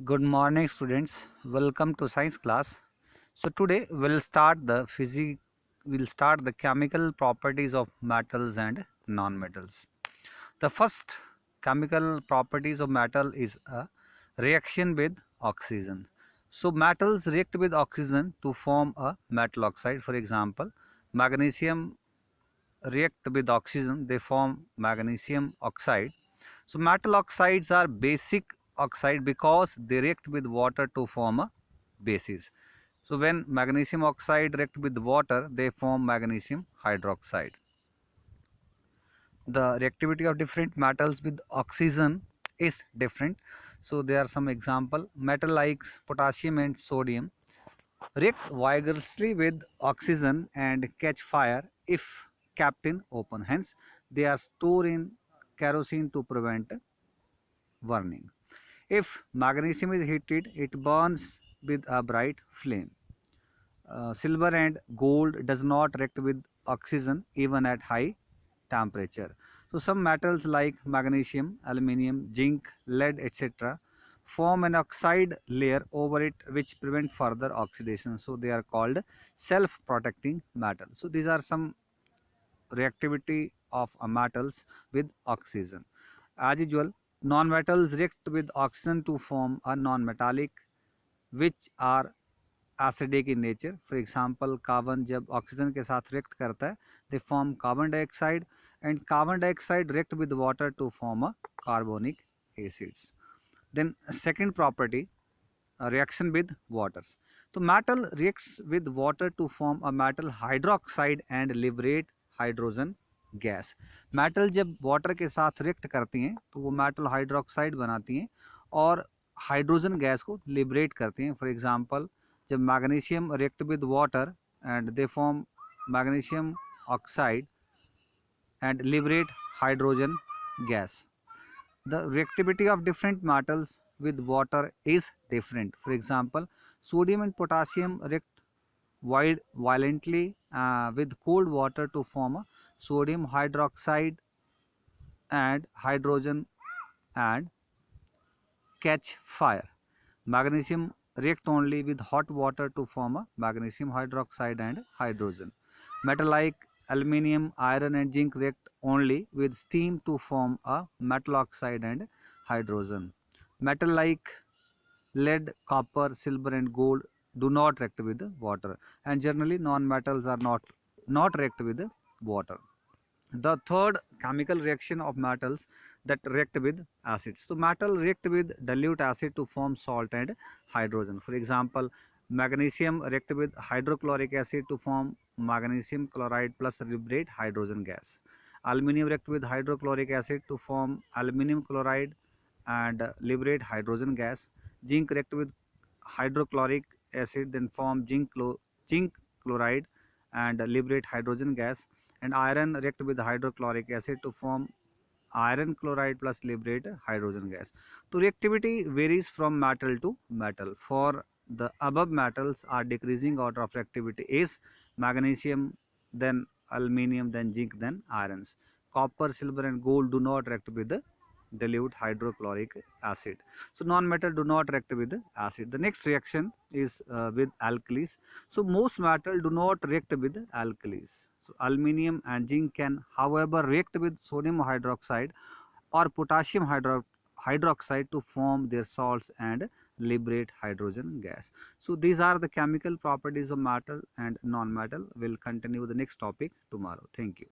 Good morning, students. Welcome to science class. So today we'll start the chemical properties of metals and non-metals. The first chemical properties of metal is a reaction with oxygen. So metals react with oxygen to form a metal oxide. For example, magnesium react with oxygen, they form magnesium oxide. So metal oxides are basic oxide because they react with water to form a basis. So when magnesium oxide react with water, they form magnesium hydroxide. The reactivity of different metals with oxygen is different. So there are some example. Metal like potassium and sodium react vigorously with oxygen and catch fire if kept in open. Hence, they are stored in kerosene to prevent burning. If magnesium is heated, it burns with a bright flame. Silver and gold does not react with oxygen even at high temperature. So some metals like magnesium, aluminium, zinc, lead, etc. form an oxide layer over it which prevent further oxidation. So they are called self-protecting metals. So these are some reactivity of metals with oxygen. As usual, non-metals react with oxygen to form a non-metallic which are acidic in nature. For example carbon जब oxygen के साथ react करता है they form carbon dioxide and carbon dioxide react with water to form a carbonic acids. Then second property reaction with waters. So metal reacts with water to form a metal hydroxide and liberate hydrogen gas. Metal जब water के साथ react करती हैं तो वो metal hydroxide बनाती हैं और हाइड्रोजन गैस को लिबरेट करती हैं. फॉर एग्जांपल जब magnesium react with water and they form magnesium oxide and liberate hydrogen gas. The reactivity of different metals with water is different. For example, sodium and potassium react violently with cold water to form a sodium hydroxide and hydrogen and catch fire. Magnesium react only with hot water to form a magnesium hydroxide and hydrogen. Metal like aluminium, iron and zinc react only with steam to form a metal oxide and hydrogen. Metal like lead, copper, silver and gold do not react with water, and generally non-metals are not react with water. The third chemical reaction of metals that react with acids. So metal react with dilute acid to form salt and hydrogen. For example, magnesium react with hydrochloric acid to form magnesium chloride plus liberate hydrogen gas. Aluminium react with hydrochloric acid to form aluminium chloride and liberate hydrogen gas. Zinc react with hydrochloric acid then form zinc chloride and liberate hydrogen gas, and iron react with hydrochloric acid to form iron chloride plus liberate hydrogen gas. So reactivity varies from metal to metal. For the above metals are decreasing order of reactivity is magnesium, then aluminium, then zinc, then irons. Copper, silver and gold do not react with the dilute hydrochloric acid. So non-metal do not react with the acid. The next reaction is with alkalis. So most metal do not react with alkalis. So aluminium and zinc can however react with sodium hydroxide or potassium hydroxide to form their salts and liberate hydrogen gas. So these are the chemical properties of metal and non-metal. We'll continue the next topic tomorrow. Thank you.